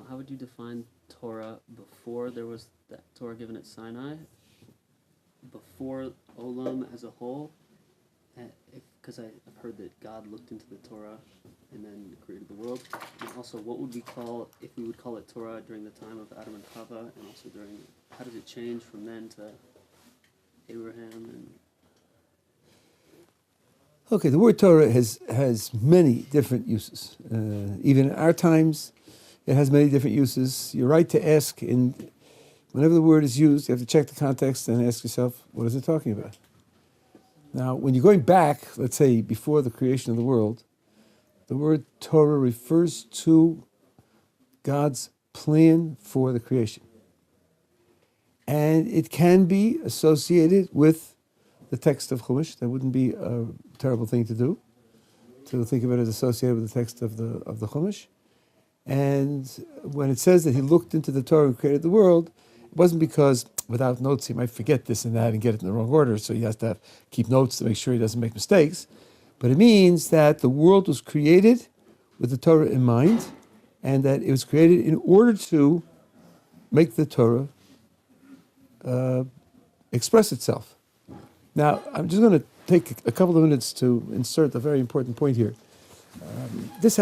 how would you define Torah before there was that Torah given at Sinai, before Olam as a whole? Because I've heard that God looked into the Torah and then created the world. And also, what would we call, if we would call it Torah during the time of Adam and Chava, and also how does it change from then to Abraham and... Okay, the word Torah has many different uses. Even in our times, it has many different uses. You're right to ask, whenever the word is used, you have to check the context and ask yourself, what is it talking about? Now, when you're going back, let's say, before the creation of the world, the word Torah refers to God's plan for the creation. And it can be associated with the text of Chumash. That wouldn't be a terrible thing to do, to think of it as associated with the text of the Chumash. And when it says that he looked into the Torah and created the world, it wasn't because without notes he might forget this and that and get it in the wrong order, so he has to keep notes to make sure he doesn't make mistakes. But it means that the world was created with the Torah in mind, and that it was created in order to make the Torah express itself. Now, I'm just going to take a couple of minutes to insert a very important point here. This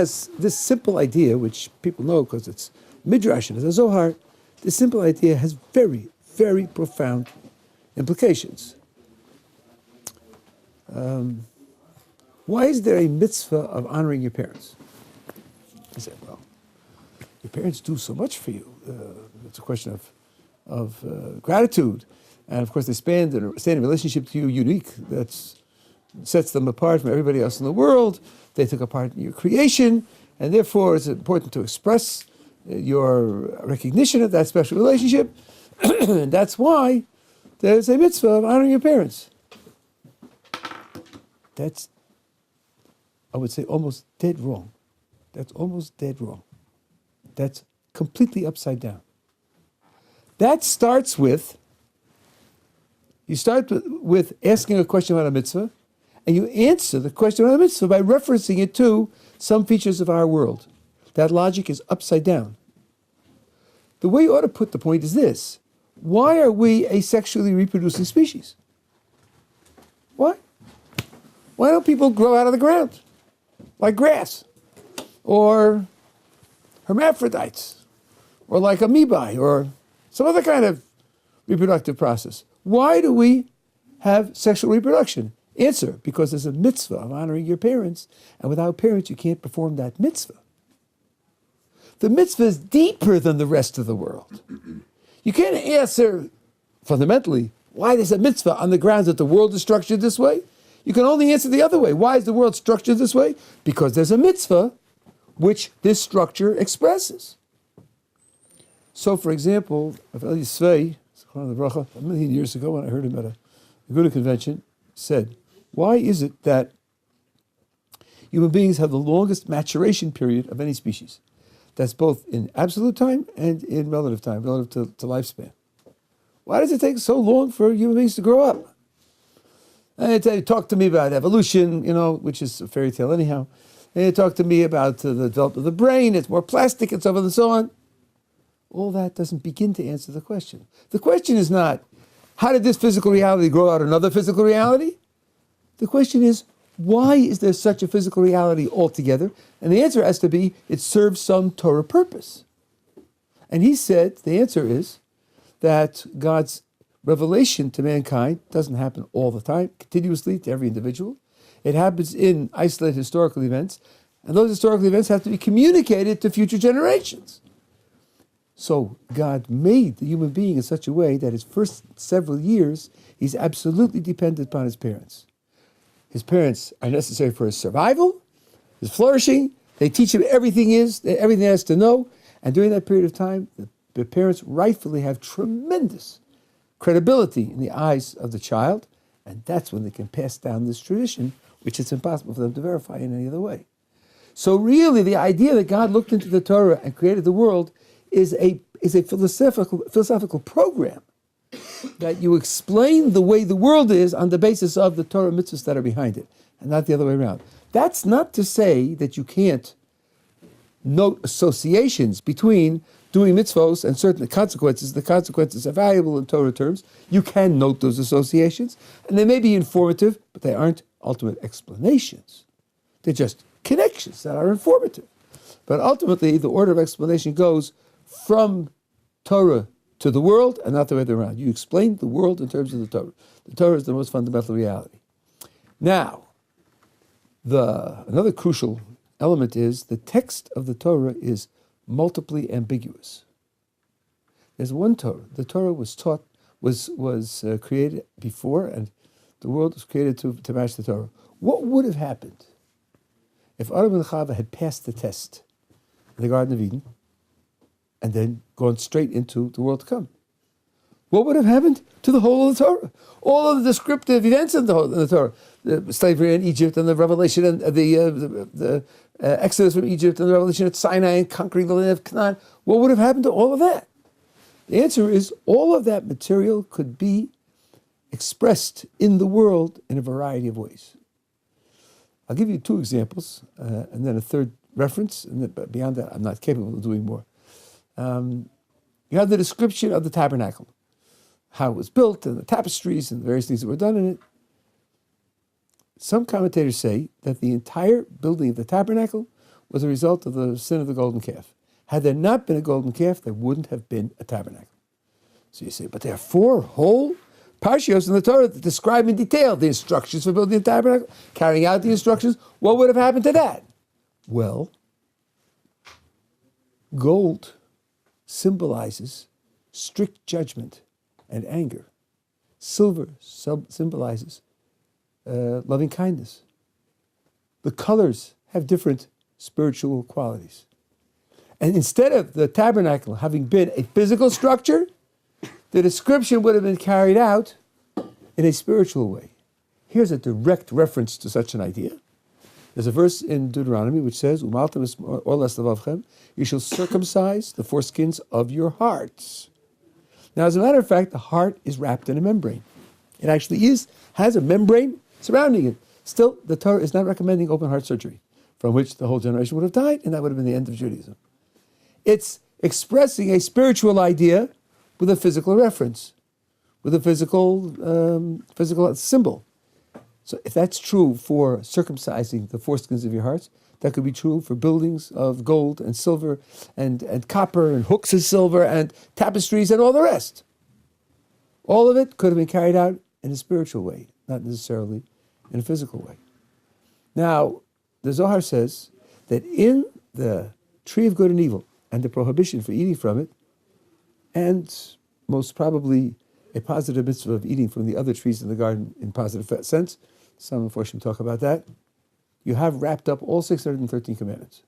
simple idea, which people know because it's Midrash and it's a Zohar, this simple idea has very, very profound implications. Why is there a mitzvah of honoring your parents? I said, well, your parents do so much for you. It's a question of gratitude. And of course, they stand in a relationship to you unique that sets them apart from everybody else in the world. They took a part in your creation, and therefore it's important to express your recognition of that special relationship. And that's why there's a mitzvah of honoring your parents. That's, I would say, almost dead wrong. That's almost dead wrong. That's completely upside down. That starts with, you start with asking a question about a mitzvah, and you answer the question about a mitzvah by referencing it to some features of our world. That logic is upside down. The way you ought to put the point is this: why are we a sexually reproducing species? Why? Why don't people grow out of the ground like grass, or hermaphrodites, or like amoebae, or some other kind of reproductive process? Why do we have sexual reproduction? Answer: because there's a mitzvah of honoring your parents, and without parents you can't perform that mitzvah. The mitzvah is deeper than the rest of the world. You can't answer fundamentally why there's a mitzvah on the grounds that the world is structured this way. You can only answer the other way. Why is the world structured this way? Because there's a mitzvah which this structure expresses. So, for example, Rabbi Svei, a million years ago when I heard him at a Gouda convention, said, why is it that human beings have the longest maturation period of any species? That's both in absolute time and in relative time, relative to lifespan. Why does it take so long for human beings to grow up? And they talk to me about evolution, which is a fairy tale anyhow. And they talk to me about the development of the brain, it's more plastic and so forth and so on. All that doesn't begin to answer the question. The question is not, how did this physical reality grow out another physical reality? The question is, why is there such a physical reality altogether? And the answer has to be, it serves some Torah purpose. And he said, the answer is that God's revelation to mankind doesn't happen all the time, continuously to every individual. It happens in isolated historical events, and those historical events have to be communicated to future generations. So God made the human being in such a way that his first several years, he's absolutely dependent upon his parents. His parents are necessary for his survival, his flourishing. They teach him everything he has to know. And during that period of time, the parents rightfully have tremendous credibility in the eyes of the child. And that's when they can pass down this tradition, which is impossible for them to verify in any other way. So really, the idea that God looked into the Torah and created the world is a philosophical program that you explain the way the world is on the basis of the Torah mitzvahs that are behind it, and not the other way around. That's not to say that you can't note associations between doing mitzvos and certain consequences. The consequences are valuable in Torah terms. You can note those associations, and they may be informative, but they aren't ultimate explanations. They're just connections that are informative. But ultimately, the order of explanation goes from Torah to the world, and not the way around. You explain the world in terms of the Torah. The Torah is the most fundamental reality. Now, another crucial element is the text of the Torah is multiply ambiguous. There's one Torah. The Torah was created before, and the world was created to match the Torah. What would have happened if Adam and Chava had passed the test in the Garden of Eden and then gone straight into the world to come? What would have happened to the whole of the Torah? All of the descriptive events in the Torah, the slavery in Egypt and the revelation and the exodus from Egypt and the revelation at Sinai and conquering the land of Canaan. What would have happened to all of that? The answer is all of that material could be expressed in the world in a variety of ways. I'll give you two examples and then a third reference, but beyond that, I'm not capable of doing more. You have the description of the tabernacle, how it was built, and the tapestries and the various things that were done in it. Some commentators say that the entire building of the tabernacle was a result of the sin of the golden calf. Had there not been a golden calf, there wouldn't have been a tabernacle. So you say, but there are 4 whole parshios in the Torah that describe in detail the instructions for building the tabernacle, carrying out the instructions. What would have happened to that? Well, gold symbolizes strict judgment and anger. Silver symbolizes loving kindness. The colors have different spiritual qualities. And instead of the tabernacle having been a physical structure, the description would have been carried out in a spiritual way. Here's a direct reference to such an idea. There's a verse in Deuteronomy which says, "Umaltem es orlas levavchem," you shall circumcise the foreskins of your hearts. Now, as a matter of fact, the heart is wrapped in a membrane. It actually has a membrane surrounding it. Still, the Torah is not recommending open heart surgery, from which the whole generation would have died, and that would have been the end of Judaism. It's expressing a spiritual idea with a physical reference, with a physical symbol. So if that's true for circumcising the foreskins of your hearts, that could be true for buildings of gold and silver and copper and hooks of silver and tapestries and all the rest. All of it could have been carried out in a spiritual way, not necessarily in a physical way. Now, the Zohar says that in the tree of good and evil and the prohibition for eating from it, and most probably a positive mitzvah of eating from the other trees in the garden in positive sense, some unfortunately talk about that, you have wrapped up all 613 commandments.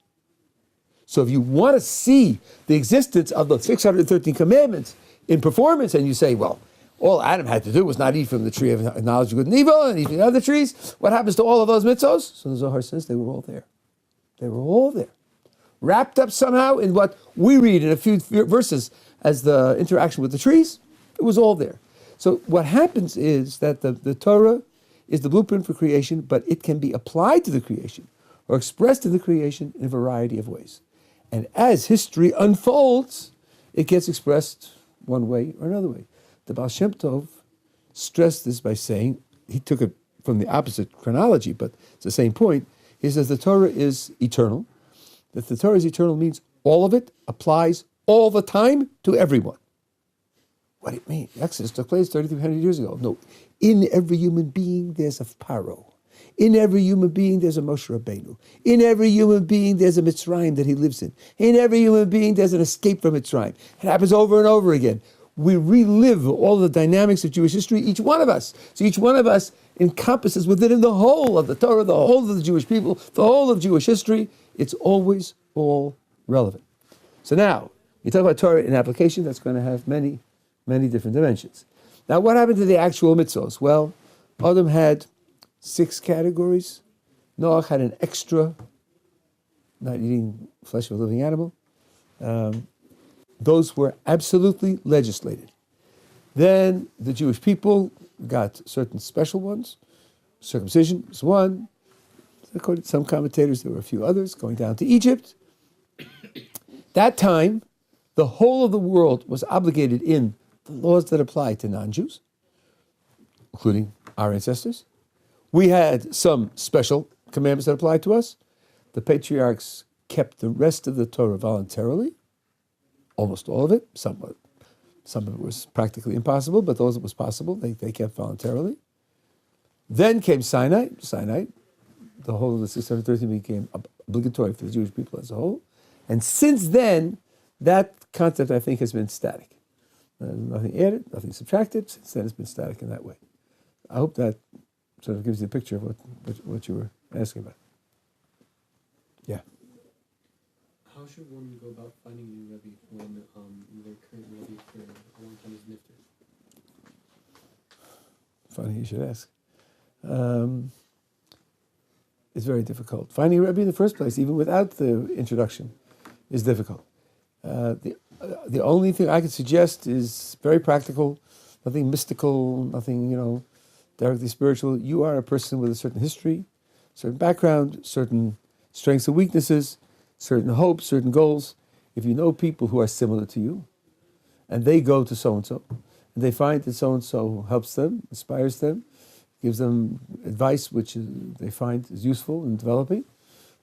So if you want to see the existence of the 613 commandments in performance, and you say, well, all Adam had to do was not eat from the tree of knowledge of good and evil and eat from the other trees, what happens to all of those mitzvos? So the Zohar says they were all there. They were all there. Wrapped up somehow in what we read in a few verses as the interaction with the trees, it was all there. So what happens is that the Torah is the blueprint for creation, but it can be applied to the creation or expressed in the creation in a variety of ways. And as history unfolds, it gets expressed one way or another way. The Baal Shem Tov stressed this by saying, he took it from the opposite chronology, but it's the same point. He says the Torah is eternal. That the Torah is eternal means all of it applies all the time to everyone. What do you mean? Exodus took place 3,300 years ago. No, in every human being there's a Paro. In every human being there's a Moshe Rabbeinu. In every human being there's a Mitzrayim that he lives in. In every human being there's an escape from Mitzrayim. It happens over and over again. We relive all the dynamics of Jewish history, each one of us. So each one of us encompasses within the whole of the Torah, the whole of the Jewish people, the whole of Jewish history. It's always all relevant. So now, you talk about Torah in application, that's going to have many, many different dimensions. Now, what happened to the actual mitzvos? Well, Adam had 6 categories. Noach had an extra, not eating flesh of a living animal. Those were absolutely legislated. Then the Jewish people got certain special ones. Circumcision was one. According to some commentators, there were a few others, going down to Egypt. That time, the whole of the world was obligated in the laws that apply to non-Jews, including our ancestors. We had some special commandments that applied to us. The patriarchs kept the rest of the Torah voluntarily, almost all of it. Some of it was practically impossible, but those it was possible, they kept voluntarily. Then came Sinai. Sinai, the whole of the 613 became obligatory for the Jewish people as a whole. And since then, that concept, I think, has been static. Nothing added, nothing subtracted. Since then, it's been static in that way. I hope that sort of gives you a picture of what you were asking about. Yeah. How should one go about finding a new Rebbe when their current Rebbe for a long time is nifter? Funny you should ask. It's very difficult. Finding a Rebbe in the first place, even without the introduction, is difficult. The only thing I could suggest is very practical, nothing mystical, nothing, directly spiritual. You are a person with a certain history, certain background, certain strengths and weaknesses, certain hopes, certain goals. If you know people who are similar to you, and they go to so-and-so, and they find that so-and-so helps them, inspires them, gives them advice which they find is useful in developing,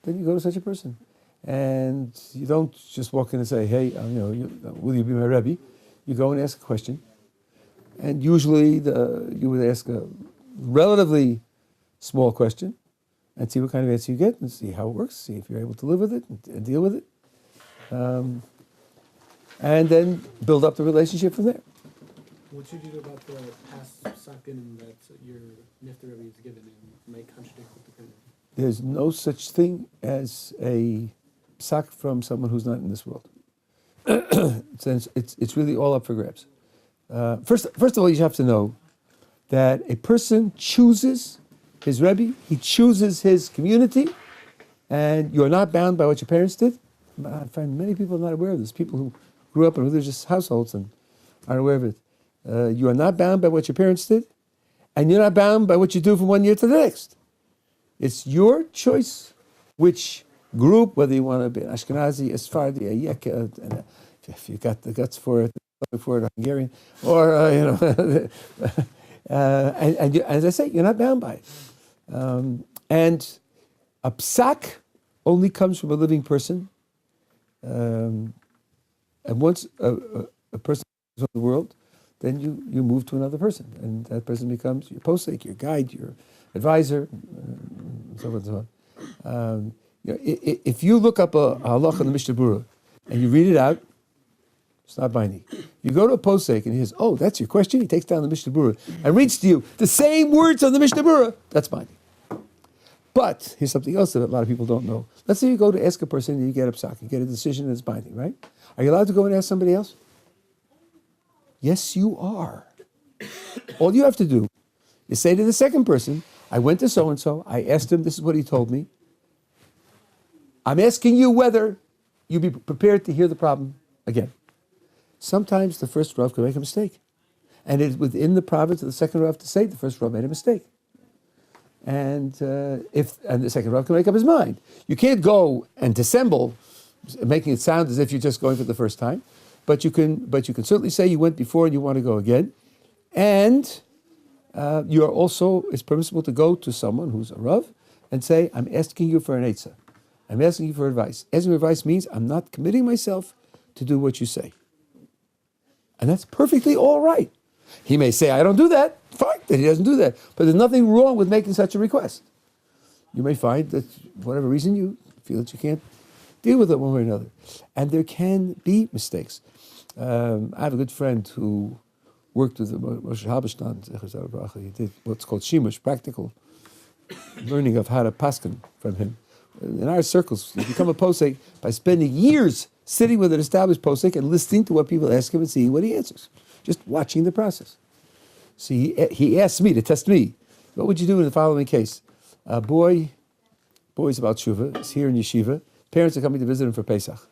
then you go to such a person. And you don't just walk in and say, hey, will you be my Rebbe? You go and ask a question. And usually you would ask a relatively small question and see what kind of answer you get and see how it works, see if you're able to live with it and deal with it. And then build up the relationship from there. What should you do about the past sakin that your nifter Rebbe is given and might contradict with the current? There's no such thing as a psak from someone who's not in this world. It's really all up for grabs. First of all, you have to know that a person chooses his Rebbe, he chooses his community, and you're not bound by what your parents did. I find many people not aware of this. People who grew up in religious households and aren't aware of it. You are not bound by what your parents did, and you're not bound by what you do from one year to the next. It's your choice which group, whether you want to be an Ashkenazi, a Sephardi, a Yekka, and if you got the guts for it, a Hungarian, or and as I say, you're not bound by it. And a psak only comes from a living person. And once a person is in the world, then you move to another person, and that person becomes your posek, your guide, your advisor, and so on and so on. If you look up a halach in the Mishnah Berurah and you read it out, it's not binding. You go to a posek and he says, "Oh, that's your question." He takes down the Mishnah Berurah and reads to you the same words on the Mishnah Berurah. That's binding. But here's something else that a lot of people don't know. Let's say you go to ask a person and you get a psak, you get a decision that's binding, right? Are you allowed to go and ask somebody else? Yes, you are. All you have to do is say to the second person, I went to so-and-so, I asked him, this is what he told me. I'm asking you whether you be prepared to hear the problem again. Sometimes the first Rav can make a mistake. And it's within the province of the second Rav to say the first Rav made a mistake. And the second Rav can make up his mind. You can't go and dissemble, making it sound as if you're just going for the first time. But you can certainly say you went before and you want to go again. And you are also, it's permissible to go to someone who's a Rav and say, I'm asking you for an Eitzah. I'm asking you for advice. Asking for advice means I'm not committing myself to do what you say. And that's perfectly all right. He may say, I don't do that. Fine, that he doesn't do that. But there's nothing wrong with making such a request. You may find that, for whatever reason, you feel that you can't deal with it one way or another. And there can be mistakes. I have a good friend who worked with the Moshe Halberstam. He did what's called shimush, practical learning of how to paskin from him. In our circles, you become a posek by spending years sitting with an established posek and listening to what people ask him and seeing what he answers. Just watching the process. See, he asked me to test me. What would you do in the following case? A boy's about tshuva, is here in yeshiva. Parents are coming to visit him for Pesach.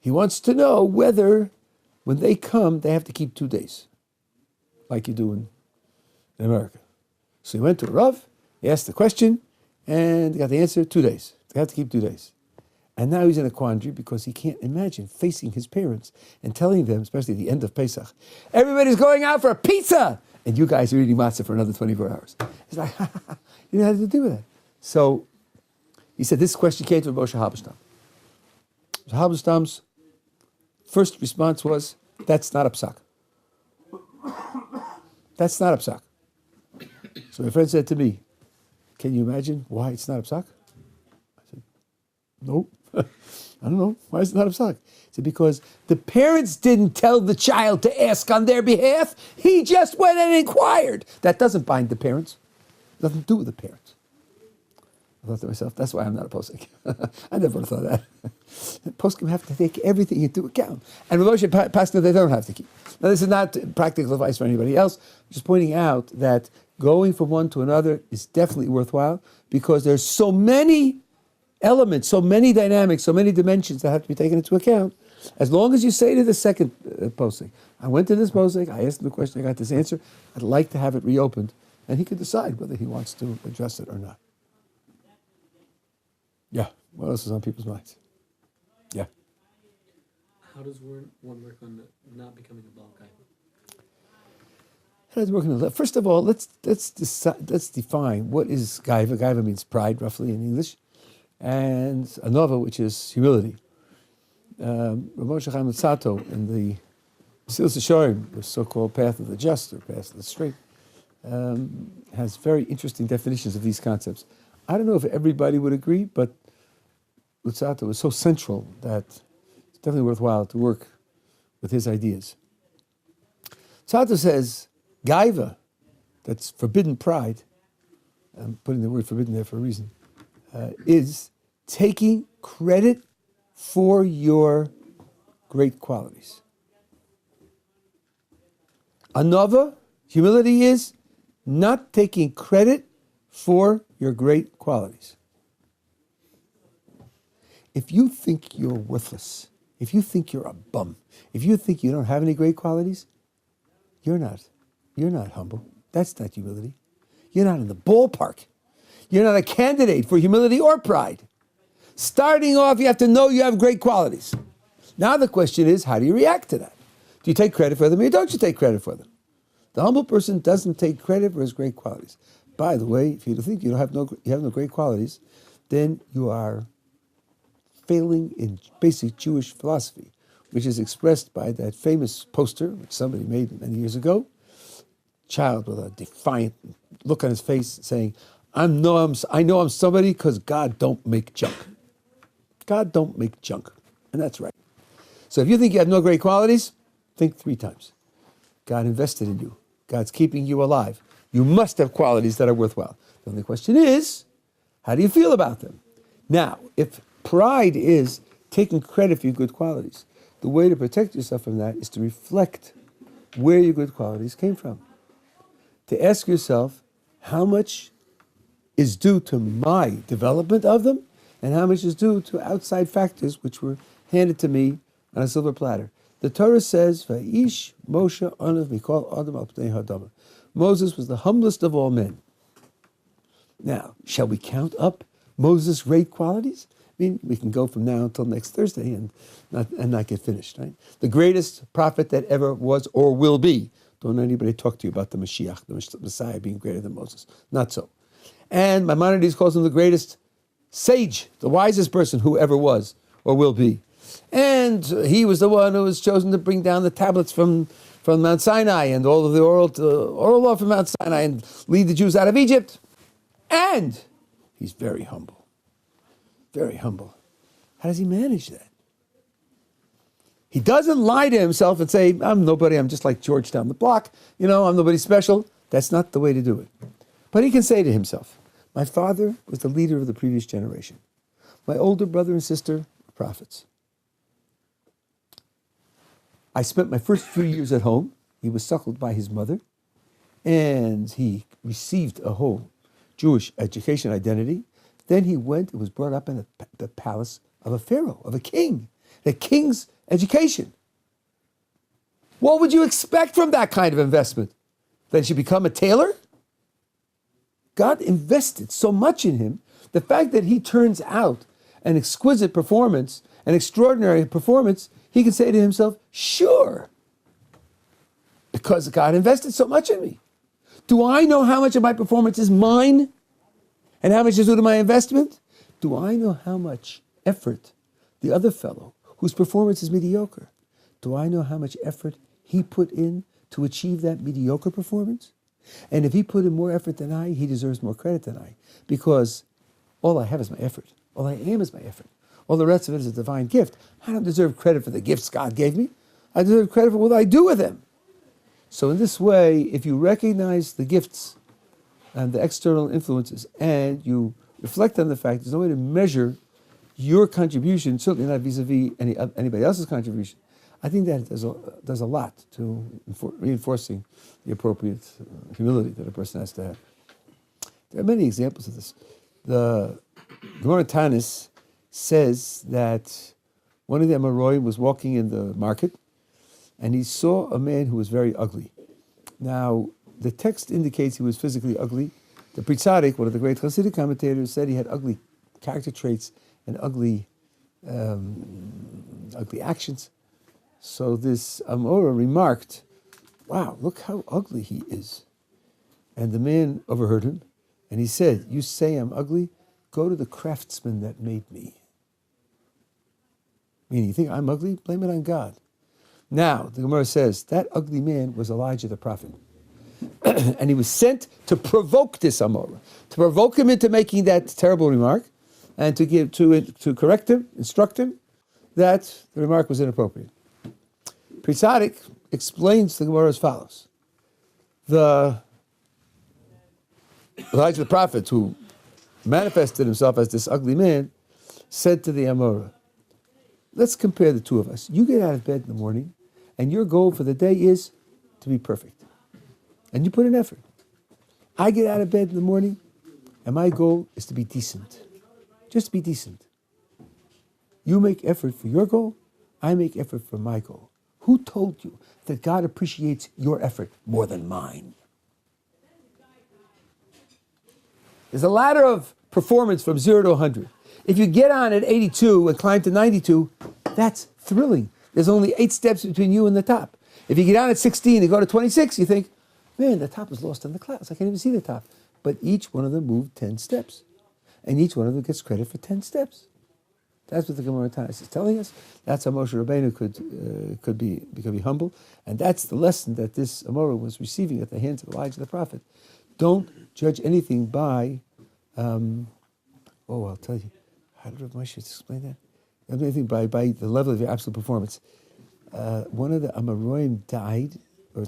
He wants to know whether, when they come, they have to keep 2 days, like you do in America. So he went to a Rav, he asked the question, and got the answer, 2 days. They have to keep 2 days. And now he's in a quandary because he can't imagine facing his parents and telling them, especially at the end of Pesach, everybody's going out for a pizza, and you guys are eating matzah for another 24 hours. He's like, you know how to do with that. So he said this question came to Moshe Halberstam. Halberstam's first response was, that's not a psak. That's not a psak. So my friend said to me, can you imagine why it's not a psak? I said, no. I don't know. Why is it not a psak? He said, because the parents didn't tell the child to ask on their behalf. He just went and inquired. That doesn't bind the parents. Nothing to do with the parents. I thought to myself, that's why I'm not a posek. I never would have thought that. Poskim have to take everything into account. And Moshe Paskin, they don't have to keep. Now, this is not practical advice for anybody else. I'm just pointing out that going from one to another is definitely worthwhile because there's so many elements, so many dynamics, so many dimensions that have to be taken into account. As long as you say to the second posek, I went to this posek, I asked him the question, I got this answer, I'd like to have it reopened, and he could decide whether he wants to address it or not. Yeah. What else is on people's minds? Yeah. How does one work on not becoming a ball guy? How does it work on the First of all, let's define what is gaiva. Gaiva means pride, roughly in English, and anova, which is humility. Rav Moshe Chaim Luzzatto in the Mesilas Yesharim, the so-called path of the just or path of the straight, has very interesting definitions of these concepts. I don't know if everybody would agree, but Luzzatto was so central that it's definitely worthwhile to work with his ideas. Luzzatto says, gaiva, that's forbidden pride, I'm putting the word forbidden there for a reason, is taking credit for your great qualities. Anova, humility, is not taking credit for your great qualities. If you think you're worthless, if you think you're a bum, if you think you don't have any great qualities, you're not humble. That's not humility. You're not in the ballpark. You're not a candidate for humility or pride. Starting off, you have to know you have great qualities. Now the question is, how do you react to that? Do you take credit for them or don't you take credit for them? The humble person doesn't take credit for his great qualities. By the way, if you think you have no great qualities, then you are failing in basic Jewish philosophy, which is expressed by that famous poster, which somebody made many years ago, child with a defiant look on his face saying, I know I'm somebody because God don't make junk. God don't make junk. And that's right. So if you think you have no great qualities, think 3 times. God invested in you. God's keeping you alive. You must have qualities that are worthwhile. The only question is, how do you feel about them? Now, if pride is taking credit for your good qualities, the way to protect yourself from that is to reflect where your good qualities came from. To ask yourself, how much is due to my development of them, and how much is due to outside factors which were handed to me on a silver platter. The Torah says, "Va'ish Moshe anav mikol adam al pnei hadama." Moses was the humblest of all men. Now, shall we count up Moses' great qualities? I mean, we can go from now until next Thursday and not get finished, right? The greatest prophet that ever was or will be. Don't let anybody talk to you about the Mashiach, the Messiah being greater than Moses. Not so. And Maimonides calls him the greatest sage, the wisest person who ever was or will be. And he was the one who was chosen to bring down the tablets from Mount Sinai and all of the oral law from Mount Sinai and lead the Jews out of Egypt. And he's very humble. Very humble. How does he manage that? He doesn't lie to himself and say, I'm nobody, I'm just like George down the block, I'm nobody special. That's not the way to do it. But he can say to himself, my father was the leader of the previous generation. My older brother and sister were prophets. I spent my first few years at home. He was suckled by his mother, and he received a whole Jewish education identity. Then he went and was brought up in the palace of a pharaoh, of a king, the king's education. What would you expect from that kind of investment? That he should become a tailor? God invested so much in him. The fact that he turns out an exquisite performance, an extraordinary performance, he can say to himself, sure, because God invested so much in me. Do I know how much of my performance is mine and how much is due to my investment? Do I know how much effort the other fellow, whose performance is mediocre, do I know how much effort he put in to achieve that mediocre performance? And if he put in more effort than I, he deserves more credit than I, because all I have is my effort. All I am is my effort. All the rest of it is a divine gift. I don't deserve credit for the gifts God gave me. I deserve credit for what I do with them. So in this way, if you recognize the gifts and the external influences, and you reflect on the fact there's no way to measure your contribution, certainly not vis-a-vis anybody else's contribution, I think that does a lot to reinforcing the appropriate humility that a person has to have. There are many examples of this. The Gemara Tanis says that one of the Amoraim was walking in the market, and he saw a man who was very ugly. Now, the text indicates he was physically ugly. The Pri Tzadik, one of the great Hasidic commentators, said he had ugly character traits and ugly actions. So this Amora remarked, wow, look how ugly he is. And the man overheard him, and he said, you say I'm ugly? Go to the craftsman that made me. Meaning, you think I'm ugly? Blame it on God. Now, the Gemara says, that ugly man was Elijah the prophet. And he was sent to provoke this Amora, to provoke him into making that terrible remark, and to correct him, instruct him that the remark was inappropriate. Pri Tzadik explains the Gemara as follows. The Elijah the prophet, who manifested himself as this ugly man, said to the Amora, let's compare the two of us. You get out of bed in the morning, and your goal for the day is to be perfect. And you put in effort. I get out of bed in the morning, and my goal is to be decent. Just to be decent. You make effort for your goal, I make effort for my goal. Who told you that God appreciates your effort more than mine? There's a ladder of performance from 0 to 100. If you get on at 82 and climb to 92, that's thrilling. There's only 8 steps between you and the top. If you get on at 16 and go to 26, you think, man, the top is lost in the clouds. I can't even see the top. But each one of them moved 10 steps. And each one of them gets credit for 10 steps. That's what the Gemara Tanis is telling us. That's how Moshe Rabbeinu could be humble. And that's the lesson that this Amora was receiving at the hands of Elijah the prophet. Don't judge anything by, I'll tell you. How did Moshe explain that? Don't do anything by the level of your absolute performance. One of the Amoraim died, and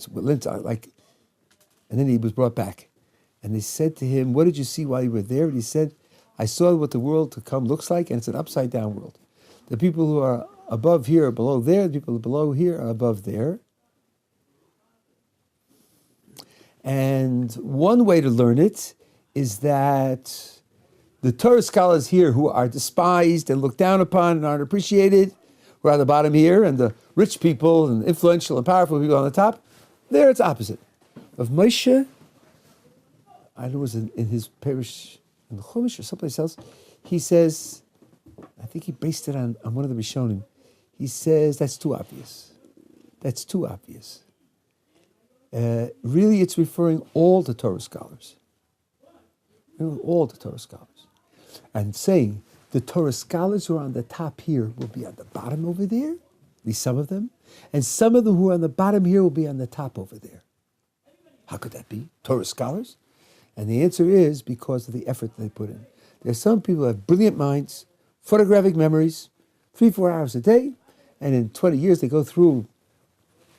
then he was brought back. And they said to him, what did you see while you were there? And he said, I saw what the world to come looks like, and it's an upside-down world. The people who are above here are below there. The people below here are above there. And one way to learn it is that the Torah scholars here who are despised and looked down upon and aren't appreciated, who are on the bottom here, and the rich people and influential and powerful people on the top, there it's opposite. Of Moshe, I know it was in his parish, in the Chumash or someplace else, he says, I think he based it on one of the Rishonim. He says, that's too obvious. That's too obvious. Really, it's referring all the Torah scholars. All the Torah scholars. And saying, the Torah scholars who are on the top here will be on the bottom over there, at least some of them, and some of them who are on the bottom here will be on the top over there. How could that be? Torah scholars? And the answer is because of the effort they put in. There's some people who have brilliant minds, photographic memories, 3-4 hours a day, and in 20 years they go through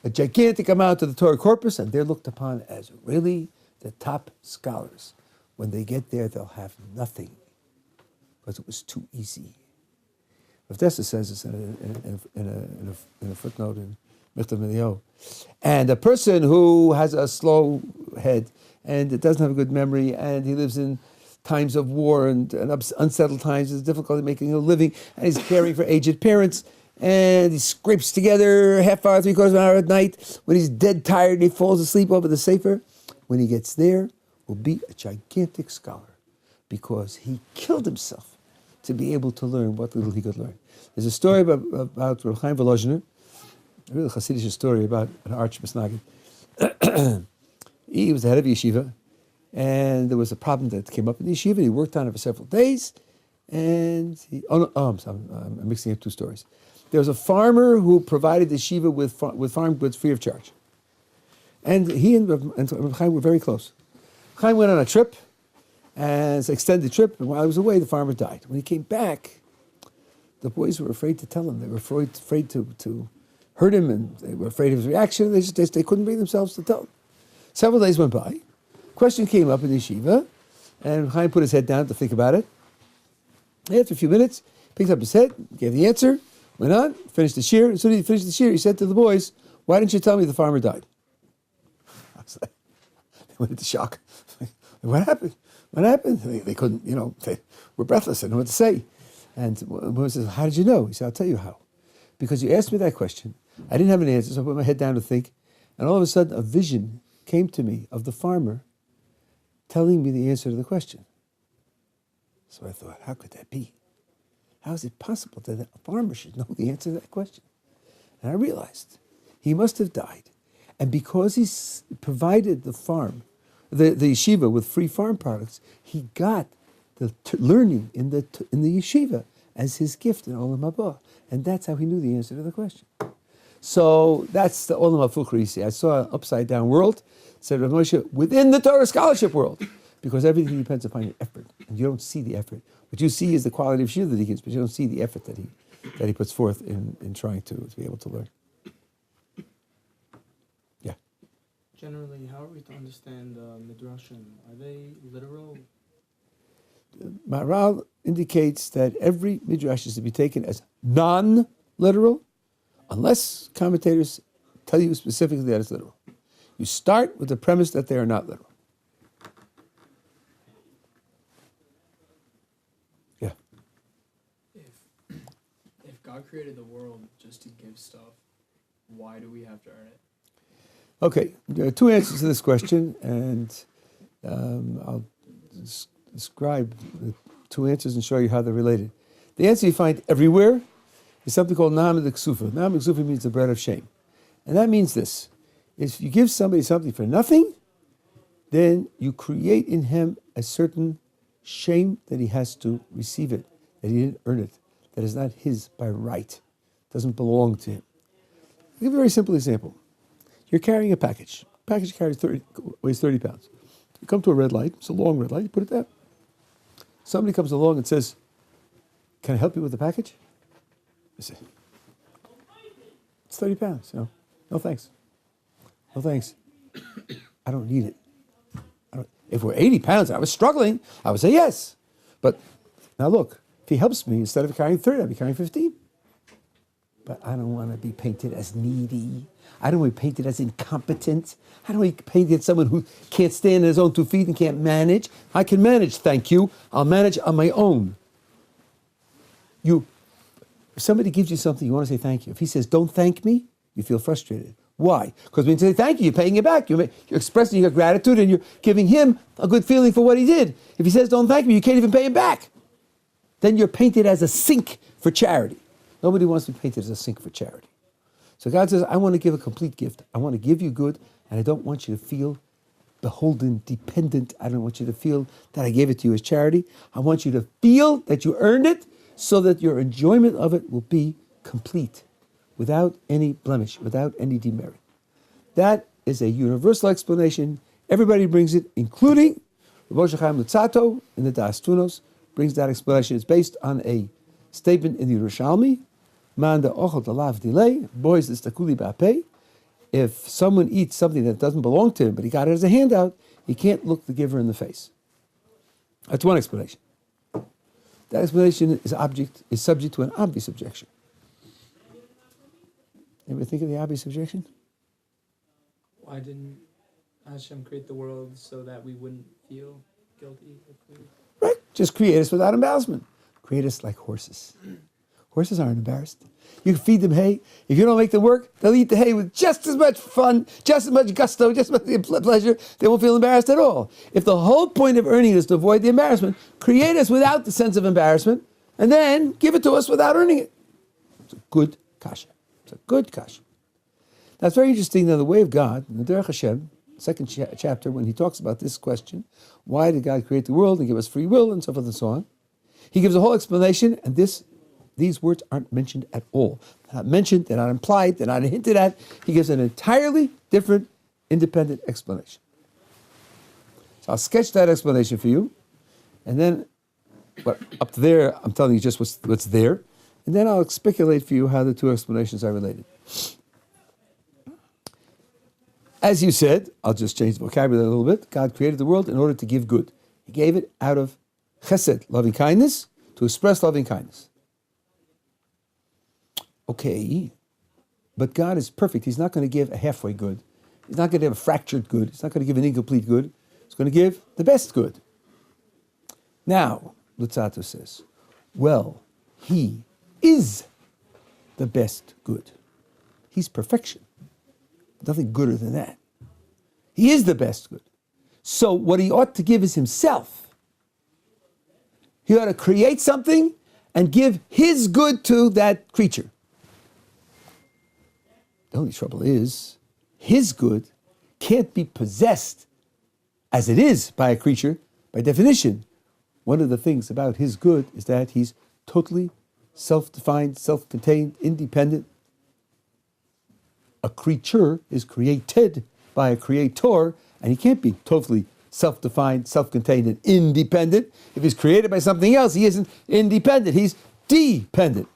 a gigantic amount of the Torah corpus, and they're looked upon as really the top scholars. When they get there, they'll have nothing, because it was too easy. Rav Dessa says this in a footnote in Michtav Milio. And a person who has a slow head and doesn't have a good memory, and he lives in times of war and unsettled times, there's difficulty making a living, and he's caring for aged parents, and he scrapes together half hour, 3/4 of an hour at night. When he's dead tired, he falls asleep over the sefer. When he gets there, will be a gigantic scholar, because he killed himself to be able to learn what little he could learn. There's a story about Reb Chaim Volozhiner, a really Hasidic story about an arch misnagid. He was the head of yeshiva, and there was a problem that came up in the yeshiva, and he worked on it for several days, and I'm mixing up two stories. There was a farmer who provided the yeshiva with farm goods free of charge. And he and Reb Chaim were very close. Chaim went on a trip, and it's an extended trip, and while he was away, the farmer died. When he came back, the boys were afraid to tell him. They were afraid to hurt him, and they were afraid of his reaction. They couldn't bring themselves to tell him. Several days went by. Question came up in the yeshiva, and Chaim put his head down to think about it. After a few minutes, picked up his head, gave the answer, went on, finished the shir. As soon as he finished the shir, he said to the boys, "Why didn't you tell me the farmer died?" I was like, they went into shock. What happened? What happened? They couldn't, they were breathless. They didn't know what to say. And one says, "How did you know?" He said, "I'll tell you how. Because you asked me that question. I didn't have an answer, so I put my head down to think. And all of a sudden, a vision came to me of the farmer telling me the answer to the question. So I thought, how could that be? How is it possible that a farmer should know the answer to that question? And I realized he must have died. And because he provided the yeshiva with free farm products, he got the learning in the yeshiva as his gift in Olam Haba. And that's how he knew the answer to the question. So that's the Olam HaFuch. I saw an upside down world, said Rav Moshe, within the Torah scholarship world, because everything depends upon your effort, and you don't see the effort. What you see is the quality of shir that he gives, but you don't see the effort that he puts forth in trying to be able to learn. Yeah. Generally, how are we to understand midrashim? Are they literal? Maharal indicates that every midrash is to be taken as non-literal, unless commentators tell you specifically that it's literal. You start with the premise that they are not literal. Yeah. If God created the world just to give stuff, why do we have to earn it? Okay, there are two answers to this question, and I'll describe the two answers and show you how they're related. The answer you find everywhere is something called Na'am Ksufa. Na'am Ksufa means the bread of shame. And that means this. If you give somebody something for nothing, then you create in him a certain shame that he has to receive it, that he didn't earn it, that is not his by right, doesn't belong to him. I'll give a very simple example. You're carrying a package. The package weighs 30 pounds. You come to a red light, it's a long red light, you put it there. Somebody comes along and says, "Can I help you with the package?" I say, "It's 30 pounds, no thanks. No thanks. I don't need it. If we're 80 pounds and I was struggling, I would say yes. But now look, if he helps me, instead of carrying 30, I'll be carrying 15. But I don't want to be painted as needy. I don't want to be painted as incompetent. I don't want to be painted as someone who can't stand on his own 2 feet and can't manage. I can manage, thank you. I'll manage on my own." If somebody gives you something, you want to say thank you. If he says, "Don't thank me," you feel frustrated. Why? Because when you say thank you, you're paying it back. You're expressing your gratitude and you're giving him a good feeling for what he did. If he says, "Don't thank me," you can't even pay him back. Then you're painted as a sink for charity. Nobody wants to be painted as a sink for charity. So God says, I want to give a complete gift. I want to give you good, and I don't want you to feel beholden, dependent. I don't want you to feel that I gave it to you as charity. I want you to feel that you earned it so that your enjoyment of it will be complete, without any blemish, without any demerit. That is a universal explanation. Everybody brings it, including Rabbi Chaim Lutzato in the Das Tunos, brings that explanation. It's based on a statement in the Yerushalmi, Man da ochel dalav delay, boys the stakuli ba'pei. If someone eats something that doesn't belong to him, but he got it as a handout, he can't look the giver in the face. That's one explanation. That explanation is subject to an obvious objection. Ever think of the obvious objection? Why didn't Hashem create the world so that we wouldn't feel guilty if we... Right. Just create us without embarrassment. Create us like horses. Horses aren't embarrassed. You can feed them hay. If you don't make them work, they'll eat the hay with just as much fun, just as much gusto, just as much pleasure. They won't feel embarrassed at all. If the whole point of earning is to avoid the embarrassment, create us without the sense of embarrassment, and then give it to us without earning it. It's a good kasha. It's a good kasha. That's very interesting. Now, the way of God, in the Derech Hashem, second chapter, when he talks about this question, why did God create the world and give us free will and so forth and so on, he gives a whole explanation, and these words aren't mentioned at all. They're not mentioned, they're not implied, they're not hinted at. He gives an entirely different, independent explanation. So I'll sketch that explanation for you, and then up to there, I'm telling you just what's there, and then I'll speculate for you how the two explanations are related. As you said, I'll just change the vocabulary a little bit. God created the world in order to give good. He gave it out of chesed, loving kindness, to express loving kindness. Okay, but God is perfect. He's not going to give a halfway good. He's not going to give a fractured good. He's not going to give an incomplete good. He's going to give the best good. Now, Lutzato says, well, he is the best good. He's perfection. Nothing gooder than that. He is the best good. So what he ought to give is himself. He ought to create something and give his good to that creature. The only trouble is, his good can't be possessed as it is by a creature. By definition, one of the things about his good is that he's totally self-defined, self-contained, independent. A creature is created by a creator, and he can't be totally self-defined, self-contained, and independent. If he's created by something else, he isn't independent, he's dependent.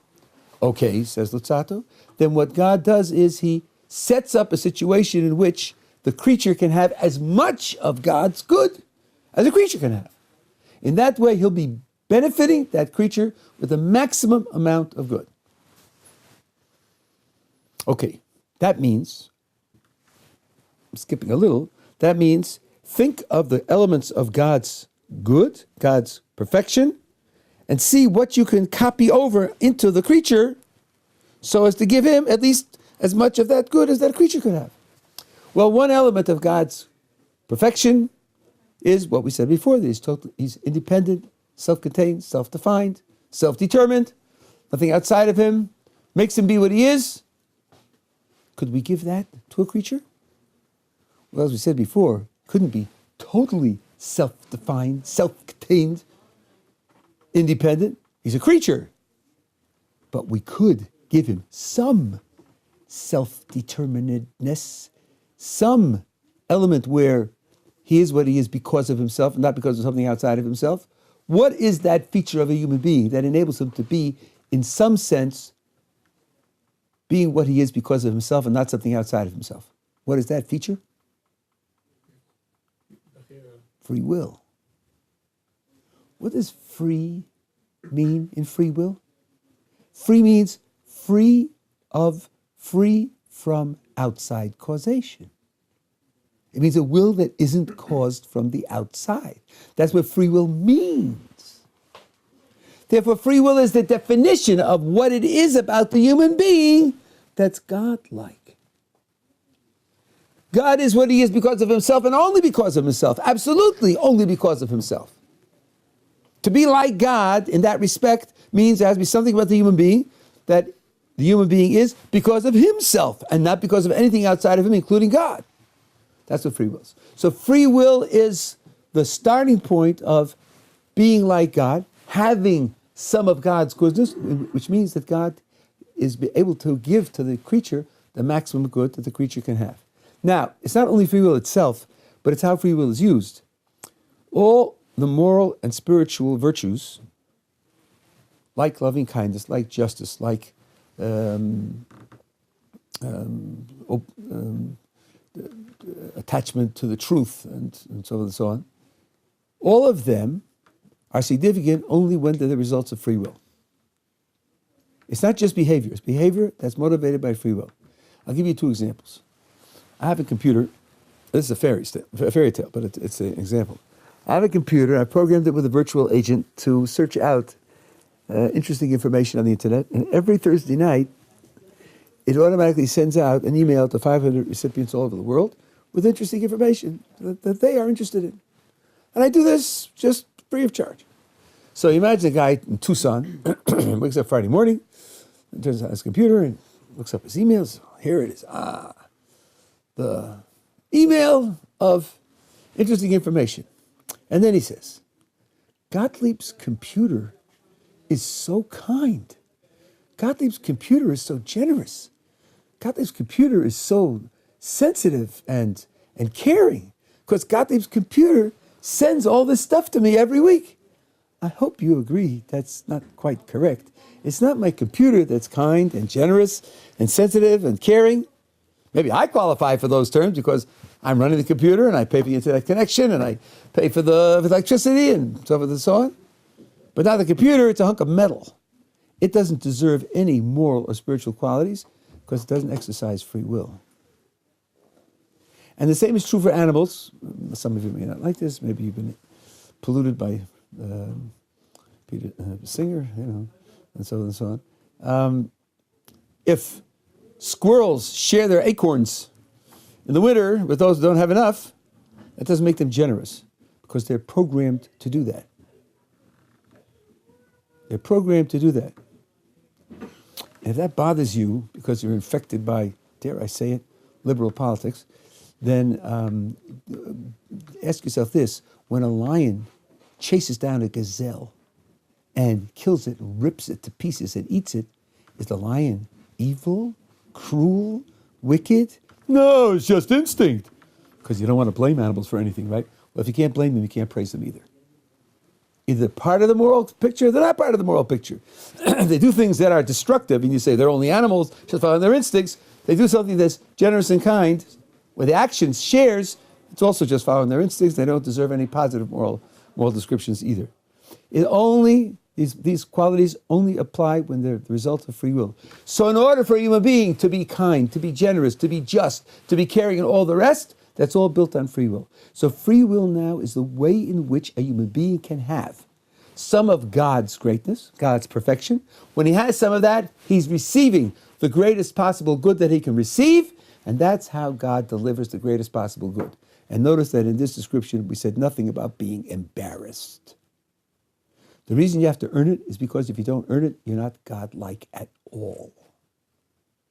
Okay, says Lutzato, then what God does is he sets up a situation in which the creature can have as much of God's good as a creature can have. In that way, he'll be benefiting that creature with the maximum amount of good. Okay, that means, I'm skipping a little, that means think of the elements of God's good, God's perfection, and see what you can copy over into the creature so as to give him at least as much of that good as that creature could have. Well, one element of God's perfection is what we said before, that he's independent, self-contained, self-defined, self-determined, nothing outside of him makes him be what he is. Could we give that to a creature? Well, as we said before, couldn't be totally self-defined, self-contained, independent. He's a creature. But we could give him some self-determinedness, some element where he is what he is because of himself, not because of something outside of himself. What is that feature of a human being that enables him to be, in some sense, being what he is because of himself and not something outside of himself? What is that feature? Free will. What does free mean in free will? Free means free from outside causation. It means a will that isn't caused from the outside. That's what free will means. Therefore, free will is the definition of what it is about the human being that's God-like. God is what he is because of himself and only because of himself. Absolutely only because of himself. To be like God in that respect means there has to be something about the human being that the human being is because of himself and not because of anything outside of him, including God. That's what free will is. So free will is the starting point of being like God, having some of God's goodness, which means that God is able to give to the creature the maximum good that the creature can have. Now, it's not only free will itself, but it's how free will is used. All the moral and spiritual virtues, like loving kindness, like justice, like attachment to the truth, and so on and so on, all of them are significant only when they're the results of free will. It's not just behavior. It's behavior that's motivated by free will. I'll give you two examples. I have a computer. This is a fairy tale, but it's an example. I have a computer. I programmed it with a virtual agent to search out interesting information on the internet. And every Thursday night, it automatically sends out an email to 500 recipients all over the world with interesting information that they are interested in. And I do this just free of charge. So you imagine a guy in Tucson, wakes up Friday morning, turns on his computer and looks up his emails. Here it is. The email of interesting information. And then he says, Gottlieb's computer is so kind. Gottlieb's computer is so generous. Gottlieb's computer is so sensitive and caring. Because Gottlieb's computer sends all this stuff to me every week. I hope you agree that's not quite correct. It's not my computer that's kind and generous and sensitive and caring. Maybe I qualify for those terms because I'm running the computer and I pay for the internet connection and I pay for the electricity and so forth and so on. But now the computer, it's a hunk of metal. It doesn't deserve any moral or spiritual qualities because it doesn't exercise free will. And the same is true for animals. Some of you may not like this. Maybe you've been polluted by Peter Singer, and so on and so on. If squirrels share their acorns in the winter with those who don't have enough, that doesn't make them generous because they're programmed to do that. They're programmed to do that. And if that bothers you because you're infected by, dare I say it, liberal politics, then ask yourself this. When a lion chases down a gazelle and kills it, rips it to pieces and eats it, is the lion evil, cruel, wicked? No, it's just instinct. Because you don't want to blame animals for anything, right? Well, if you can't blame them, you can't praise them either. Either they're part of the moral picture or they're not part of the moral picture. They do things that are destructive, and you say they're only animals, just following their instincts. They do something that's generous and kind, where the action shares, it's also just following their instincts. They don't deserve any positive moral descriptions either. These qualities only apply when they're the result of free will. So in order for a human being to be kind, to be generous, to be just, to be caring, and all the rest, that's all built on free will. So free will now is the way in which a human being can have some of God's greatness, God's perfection. When he has some of that, he's receiving the greatest possible good that he can receive, and that's how God delivers the greatest possible good. And notice that in this description, we said nothing about being embarrassed. The reason you have to earn it is because if you don't earn it, you're not God-like at all.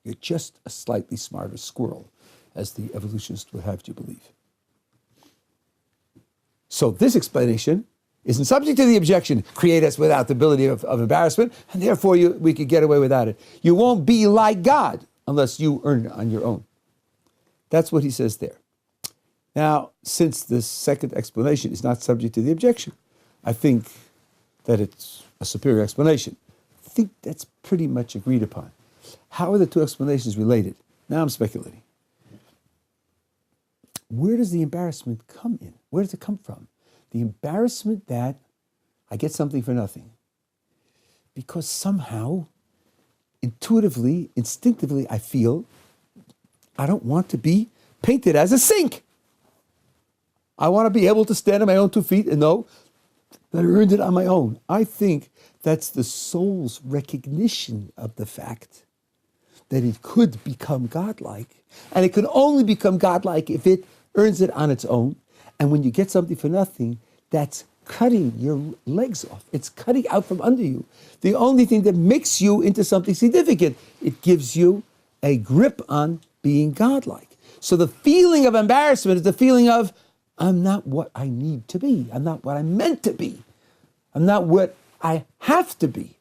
You're just a slightly smarter squirrel, as the evolutionists would have you believe. So this explanation isn't subject to the objection, create us without the ability of embarrassment, and therefore we could get away without it. You won't be like God unless you earn it on your own. That's what he says there. Now, since the second explanation is not subject to the objection, I think that it's a superior explanation. I think that's pretty much agreed upon. How are the two explanations related? Now I'm speculating. Where does the embarrassment come in? Where does it come from? The embarrassment that I get something for nothing. Because somehow, intuitively, instinctively, I feel I don't want to be painted as a sink. I want to be able to stand on my own 2 feet and know that I earned it on my own. I think that's the soul's recognition of the fact that it could become godlike. And it can only become godlike if it earns it on its own. And when you get something for nothing, that's cutting your legs off. It's cutting out from under you. The only thing that makes you into something significant, it gives you a grip on being godlike. So the feeling of embarrassment is the feeling of, I'm not what I need to be. I'm not what I'm meant to be. I'm not what I have to be.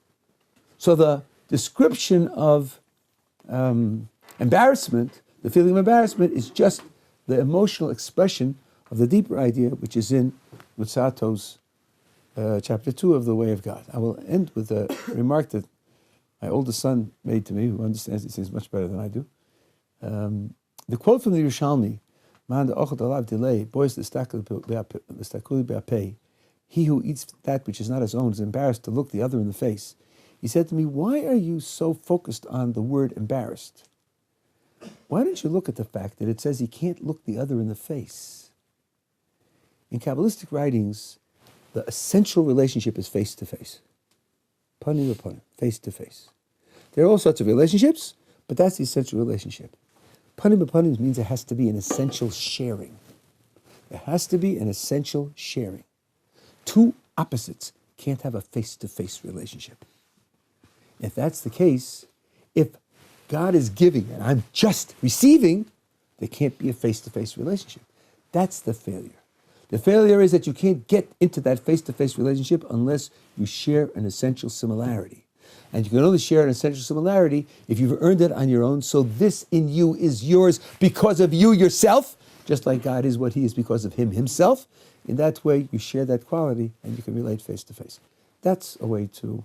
So the description of embarrassment, the feeling of embarrassment, is just the emotional expression of the deeper idea, which is in Luzzato's chapter 2 of The Way of God. I will end with a remark that my oldest son made to me, who understands these things much better than I do. The quote from the Yerushalmi, Man de'ochel alav delay, boys l'stakuli be'apei. He who eats that which is not his own is embarrassed to look the other in the face. He said to me, why are you so focused on the word embarrassed? Why don't you look at the fact that it says he can't look the other in the face? In Kabbalistic writings, the essential relationship is face-to-face. Panim b'panim, face-to-face. There are all sorts of relationships, but that's the essential relationship. Panim b'panim means there has to be an essential sharing. There has to be an essential sharing. Two opposites can't have a face-to-face relationship. If that's the case, if God is giving and I'm just receiving, there can't be a face-to-face relationship. That's the failure. The failure is that you can't get into that face-to-face relationship unless you share an essential similarity. And you can only share an essential similarity if you've earned it on your own. So this in you is yours because of you yourself, just like God is what he is because of him himself. In that way, you share that quality and you can relate face-to-face. That's a way to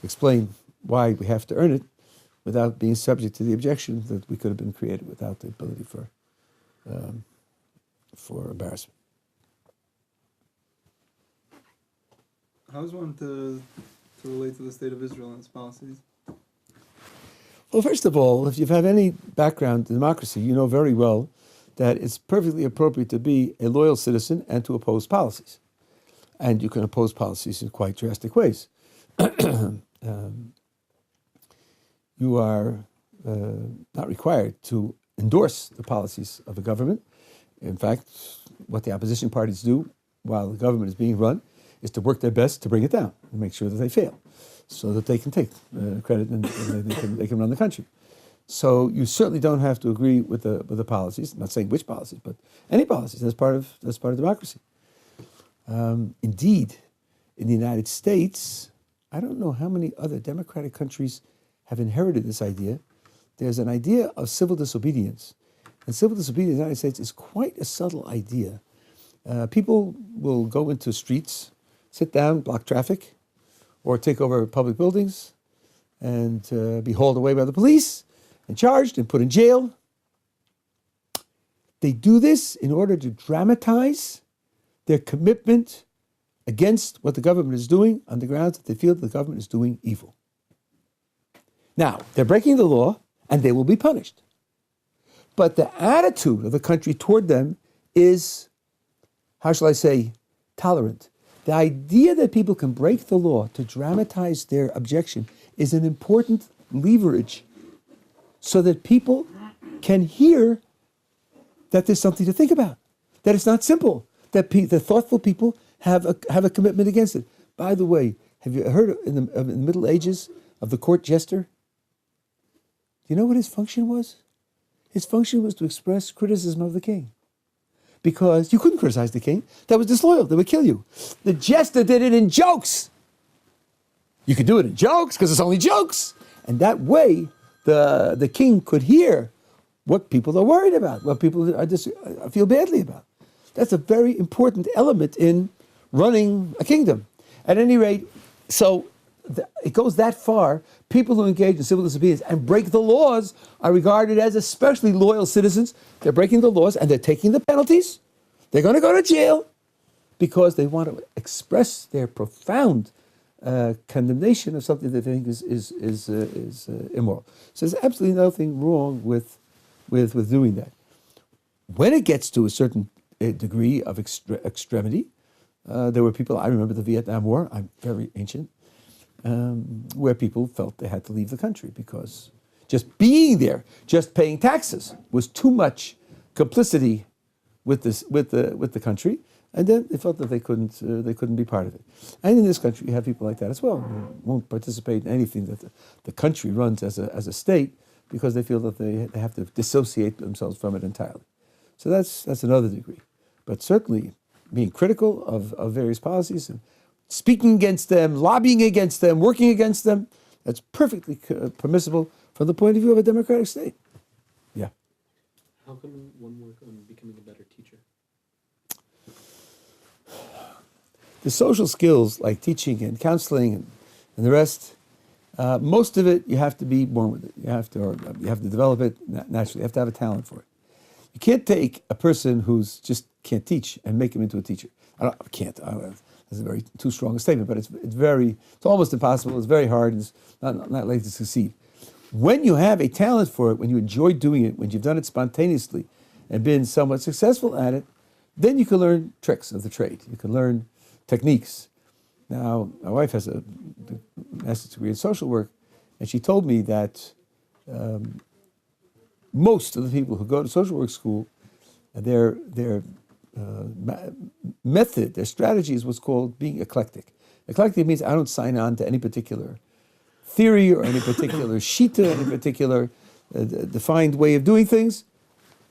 explain why we have to earn it without being subject to the objection that we could have been created without the ability for embarrassment. How is one to relate to the state of Israel and its policies? Well, first of all, if you have any background in democracy, you know very well that it's perfectly appropriate to be a loyal citizen and to oppose policies. And you can oppose policies in quite drastic ways. You are not required to endorse the policies of the government. In fact, what the opposition parties do while the government is being run is to work their best to bring it down and make sure that they fail, so that they can take credit and they can run the country. So you certainly don't have to agree with the policies. I'm not saying which policies, but any policies. That's part of democracy. Indeed, in the United States, I don't know how many other democratic countries have inherited this idea. There's an idea of civil disobedience. And civil disobedience in the United States is quite a subtle idea. People will go into streets, sit down, block traffic, or take over public buildings and be hauled away by the police and charged and put in jail. They do this in order to dramatize their commitment against what the government is doing on the grounds that they feel that the government is doing evil. Now, they're breaking the law and they will be punished. But the attitude of the country toward them is, how shall I say, tolerant. The idea that people can break the law to dramatize their objection is an important leverage so that people can hear that there's something to think about, that it's not simple, that the thoughtful people have a commitment against it. By the way, have you heard in the Middle Ages of the court jester? Do you know what his function was? His function was to express criticism of the king. Because you couldn't criticize the king. That was disloyal. They would kill you. The jester did it in jokes. You could do it in jokes because it's only jokes. And that way, the king could hear what people are worried about, what people feel badly about. That's a very important element in running a kingdom. At any rate, so it goes that far. People who engage in civil disobedience and break the laws are regarded as especially loyal citizens. They're breaking the laws and they're taking the penalties. They're going to go to jail because they want to express their profound condemnation of something that they think is immoral. So there's absolutely nothing wrong with doing that. When it gets to a certain degree of extremity, there were people, I remember the Vietnam War, I'm very ancient, where people felt they had to leave the country because just being there, just paying taxes was too much complicity with the country, and then they felt that they couldn't be part of it. And in this country, you have people like that as well, who won't participate in anything that the country runs as a state because they feel that they have to dissociate themselves from it entirely. So that's another degree. But certainly being critical of various policies and speaking against them, lobbying against them, working against them, that's perfectly permissible from the point of view of a democratic state. Yeah. How can one work on becoming a better teacher? The social skills like teaching and counseling and the rest, most of it you have to be born with it. You have to develop it naturally. You have to have a talent for it. You can't take a person who's just can't teach and make him into a teacher. That's a very too strong a statement, but it's almost impossible. It's very hard. It's not likely to succeed. When you have a talent for it, when you enjoy doing it, when you've done it spontaneously and been somewhat successful at it, then you can learn tricks of the trade. You can learn techniques. Now, my wife has a master's degree in social work, and she told me that most of the people who go to social work school, their method, their strategy is what's called being eclectic. Eclectic means I don't sign on to any particular theory or any particular shita, any particular defined way of doing things.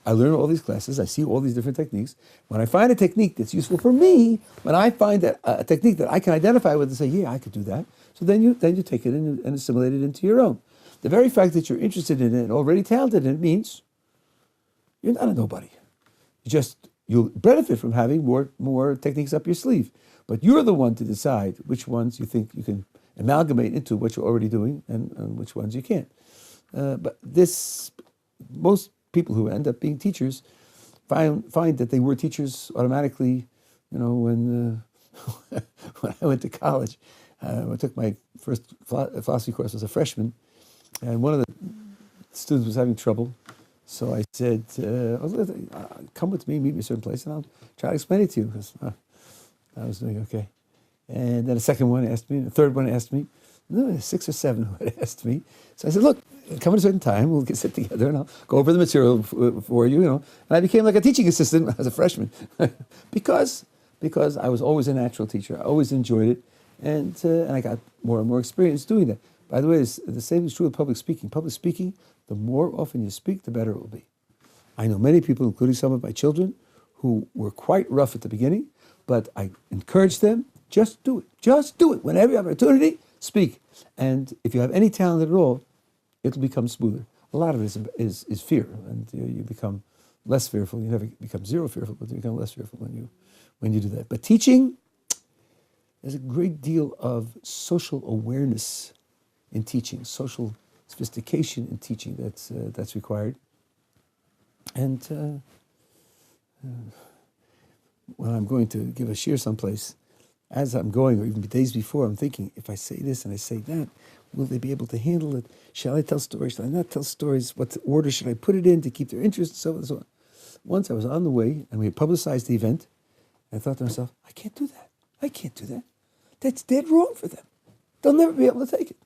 I learn all these classes. I see all these different techniques. When I find a technique that's useful for me, when I find a technique that I can identify with and say, yeah, I could do that. So then you take it and assimilate it into your own. The very fact that you're interested in it and already talented in it means you're not a nobody. You'll benefit from having more techniques up your sleeve. But you're the one to decide which ones you think you can amalgamate into what you're already doing and which ones you can't. But most people who end up being teachers find that they were teachers automatically. When when I went to college, I took my first philosophy course as a freshman, and one of the students was having trouble. So I said, come with me, meet me a certain place, and I'll try to explain it to you. Because I was doing okay. And then a second one asked me, and a third one asked me. No, 6 or 7 who had asked me. So I said, look, come at a certain time, we'll sit together and I'll go over the material for you, And I became like a teaching assistant as a freshman. because I was always a natural teacher. I always enjoyed it. And I got more and more experience doing that. By the way, the same is true with public speaking. Public speaking, the more often you speak, the better it will be. I know many people, including some of my children, who were quite rough at the beginning, but I encouraged them, just do it. Just do it. Whenever you have an opportunity, speak. And if you have any talent at all, it'll become smoother. A lot of it is fear, and you become less fearful. You never become zero fearful, but you become less fearful when you do that. But teaching, there's a great deal of social awareness in teaching, social sophistication in teaching that's required. And when I'm going to give a shiur someplace, as I'm going, or even days before, I'm thinking, if I say this and I say that, will they be able to handle it? Shall I tell stories? Shall I not tell stories? What order should I put it in to keep their interest? So on and so on. Once I was on the way, and we had publicized the event, and I thought to myself, I can't do that. I can't do that. That's dead wrong for them. They'll never be able to take it.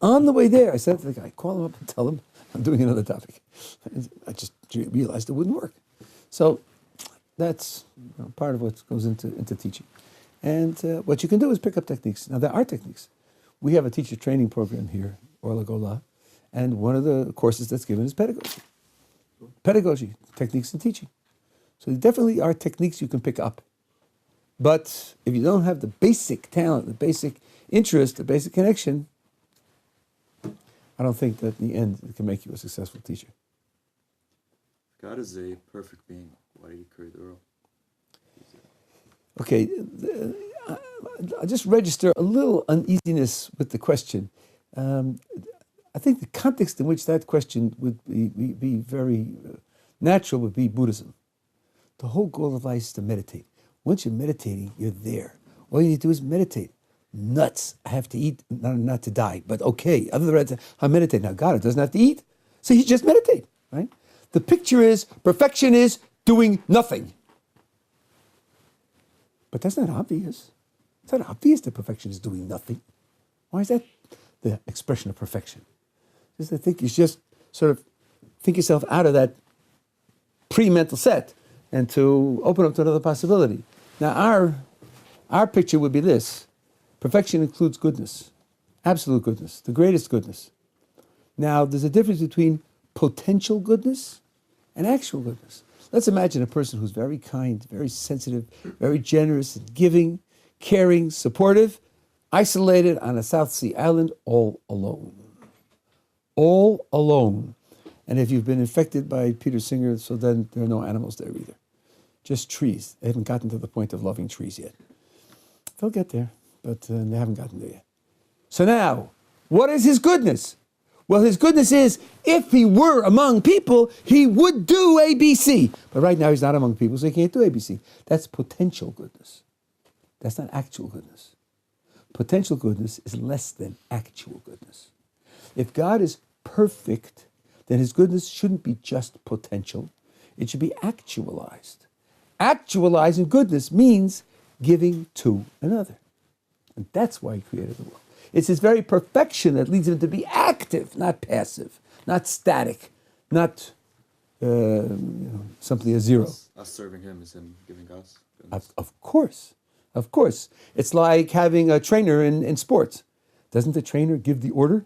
On the way there, I said to the guy, call him up and tell him I'm doing another topic. I just realized it wouldn't work. So that's part of what goes into teaching. And what you can do is pick up techniques. Now, there are techniques. We have a teacher training program here, Orla Gola, and one of the courses that's given is pedagogy. Pedagogy, techniques in teaching. So there definitely are techniques you can pick up. But if you don't have the basic talent, the basic interest, the basic connection, I don't think that in the end it can make you a successful teacher. God is a perfect being. Why did he create the world? Okay, I just register a little uneasiness with the question. I think the context in which that question would be very natural would be Buddhism. The whole goal of life is to meditate. Once you're meditating, you're there. All you need to do is meditate. Nuts. I have to eat, not to die. But okay, other than that, I meditate. Now God doesn't have to eat, so you just meditate, right? The picture is, perfection is doing nothing. But that's not obvious. It's not obvious that perfection is doing nothing. Why is that the expression of perfection? Just I think you just sort of think yourself out of that pre-mental set and to open up to another possibility. Now our picture would be this. Perfection includes goodness, absolute goodness, the greatest goodness. Now there's a difference between potential goodness and actual goodness. Let's imagine a person who's very kind, very sensitive, very generous, giving, caring, supportive, isolated on a South Sea island all alone. All alone. And if you've been infected by Peter Singer, so then there are no animals there either. Just trees. They haven't gotten to the point of loving trees yet. They'll get there, but they haven't gotten there yet. So now, what is his goodness? Well, his goodness is, if he were among people, he would do ABC. But right now he's not among people, so he can't do ABC. That's potential goodness. That's not actual goodness. Potential goodness is less than actual goodness. If God is perfect, then his goodness shouldn't be just potential. It should be actualized. Actualizing goodness means giving to another. And that's why he created the world. It's his very perfection that leads him to be active, not passive, not static, not simply a zero. Us serving him is him giving us. Of course. Of course. It's like having a trainer in sports. Doesn't the trainer give the order?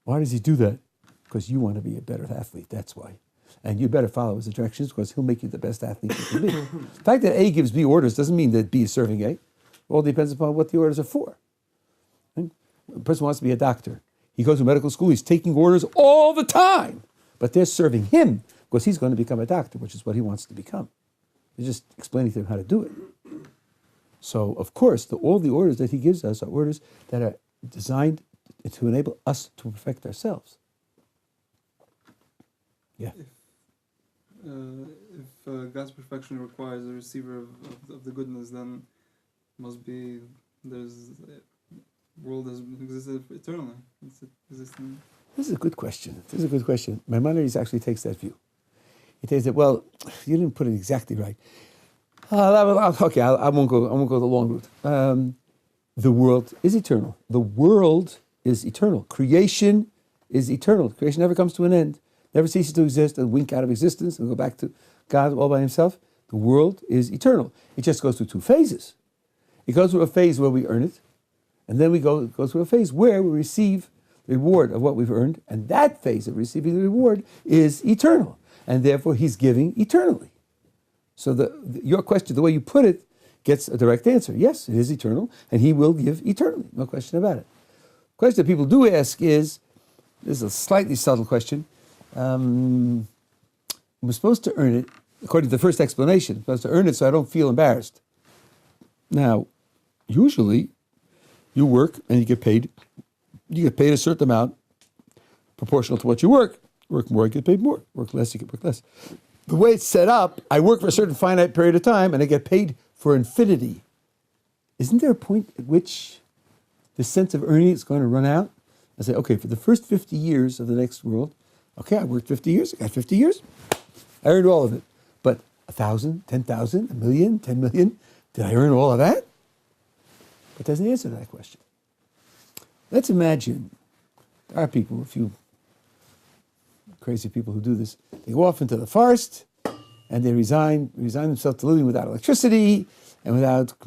Why does he do that? Because you want to be a better athlete, that's why. And you better follow his directions because he'll make you the best athlete you can be. The fact that A gives B orders doesn't mean that B is serving A. It all depends upon what the orders are for. And a person wants to be a doctor. He goes to medical school, he's taking orders all the time. But they're serving him because he's going to become a doctor, which is what he wants to become. They're just explaining to him how to do it. So, of course, all the orders that he gives us are orders that are designed to enable us to perfect ourselves. Yeah. If God's perfection requires a receiver of the goodness, then must be there's world has existed eternally. It's existing. This is a good question. This is a good question. Maimonides actually takes that view. He takes it. Well, you didn't put it exactly right. Okay, I won't go. I won't go the long route. The world is eternal. The world is eternal. Creation is eternal. Creation never comes to an end. Never ceases to exist and wink out of existence and go back to God all by himself. The world is eternal. It just goes through two phases. It goes through a phase where we earn it, and then we go through a phase where we receive the reward of what we've earned, and that phase of receiving the reward is eternal, and therefore he's giving eternally. So your question, the way you put it, gets a direct answer. Yes, it is eternal, and he will give eternally. No question about it. The question that people do ask is, this is a slightly subtle question, we're supposed to earn it, according to the first explanation, we're supposed to earn it so I don't feel embarrassed. Now, usually, you work and you get paid a certain amount proportional to what you work. Work more, you get paid more. Work less, you get work less. The way it's set up, I work for a certain finite period of time and I get paid for infinity. Isn't there a point at which the sense of earning is going to run out? I say, okay, for the first 50 years of the next world, okay, I worked 50 years, I got 50 years, I earned all of it. But 1,000, 10,000, 1,000,000, 10 million, did I earn all of that? But there's an answer to that question. Let's imagine there are people, a few crazy people who do this. They go off into the forest and they resign themselves to living without electricity and without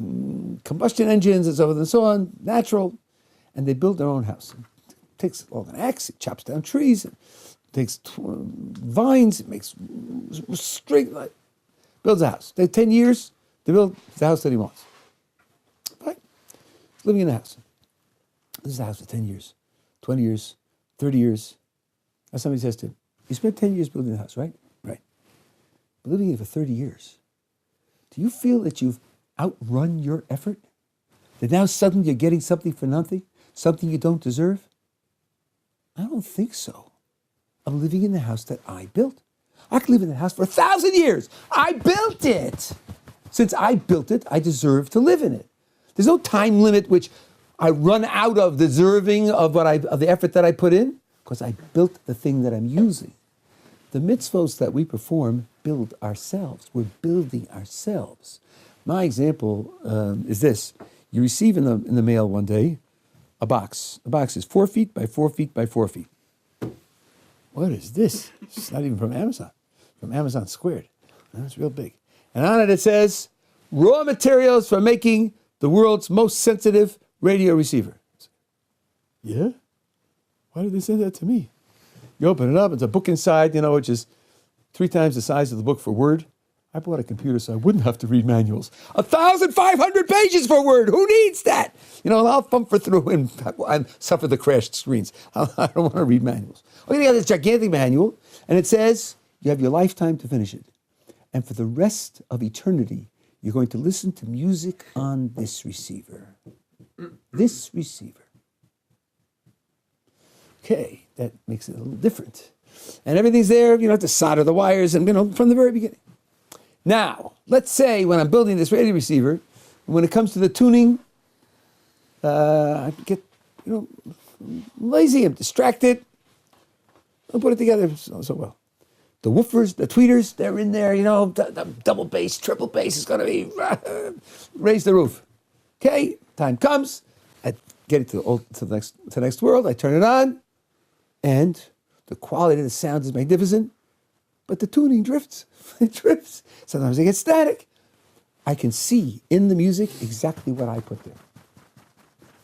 combustion engines and so forth and so on, natural, and they build their own house. It takes an axe, it chops down trees, it takes vines, it makes straight, builds a house. They have 10 years to build the house that he wants. Right? He's living in the house. This is the house for 10 years, 20 years, 30 years. Now somebody says to him, you spent 10 years building the house, right? Right. But living in it for 30 years. Do you feel that you've outrun your effort? That now suddenly you're getting something for nothing? Something you don't deserve? I don't think so. I'm living in the house that I built. I could live in the house for 1,000 years. I built it. Since I built it, I deserve to live in it. There's no time limit which I run out of deserving of the effort that I put in, because I built the thing that I'm using. The mitzvos that we perform build ourselves. We're building ourselves. My example is this. You receive in the mail one day a box. The box is 4 feet by 4 feet by 4 feet. What is this? It's not even from Amazon. From Amazon Squared. That's real big. And on it says, raw materials for making the world's most sensitive radio receiver. Yeah? Why did they send that to me? You open it up, it's a book inside, which is 3 times the size of the book for Word. I bought a computer so I wouldn't have to read manuals. 1,500 pages for Word. Who needs that? I'll thumper through and suffer the crashed screens. I don't want to read manuals. Okay, you got this gigantic manual, and it says you have your lifetime to finish it. And for the rest of eternity, you're going to listen to music on this receiver. This receiver. Okay, that makes it a little different. And everything's there, to solder the wires, and from the very beginning. Now, let's say when I'm building this radio receiver, when it comes to the tuning, I get, lazy, I'm distracted. I'll put it together so well. The woofers, the tweeters, they're in there, the double bass, triple bass is going to be, raise the roof. Okay, time comes, I get it to the next world, I turn it on, and the quality of the sound is magnificent, but the tuning drifts. It drifts. Sometimes I get static. I can see in the music exactly what I put there.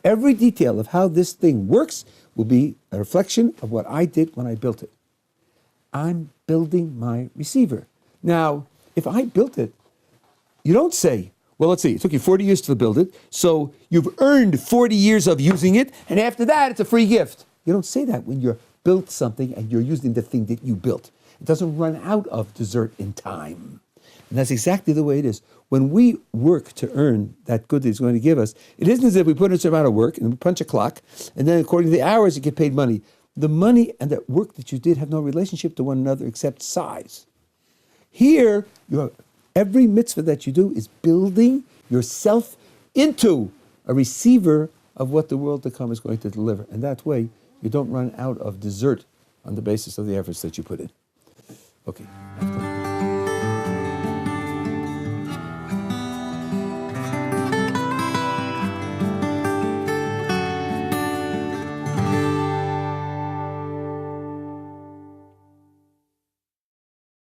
Every detail of how this thing works will be a reflection of what I did when I built it. I'm building my receiver. Now, if I built it, you don't say, well, let's see, it took you 40 years to build it, so you've earned 40 years of using it, and after that, it's a free gift. You don't say that when you're built something and you're using the thing that you built. It doesn't run out of dessert in time. And that's exactly the way it is. When we work to earn that good that he's going to give us, it isn't as if we put in a certain amount of work and we punch a clock, and then according to the hours, you get paid money. The money and the work that you did have no relationship to one another except size. Here, every mitzvah that you do is building yourself into a receiver of what the world to come is going to deliver. And that way, you don't run out of dessert on the basis of the efforts that you put in. Okay.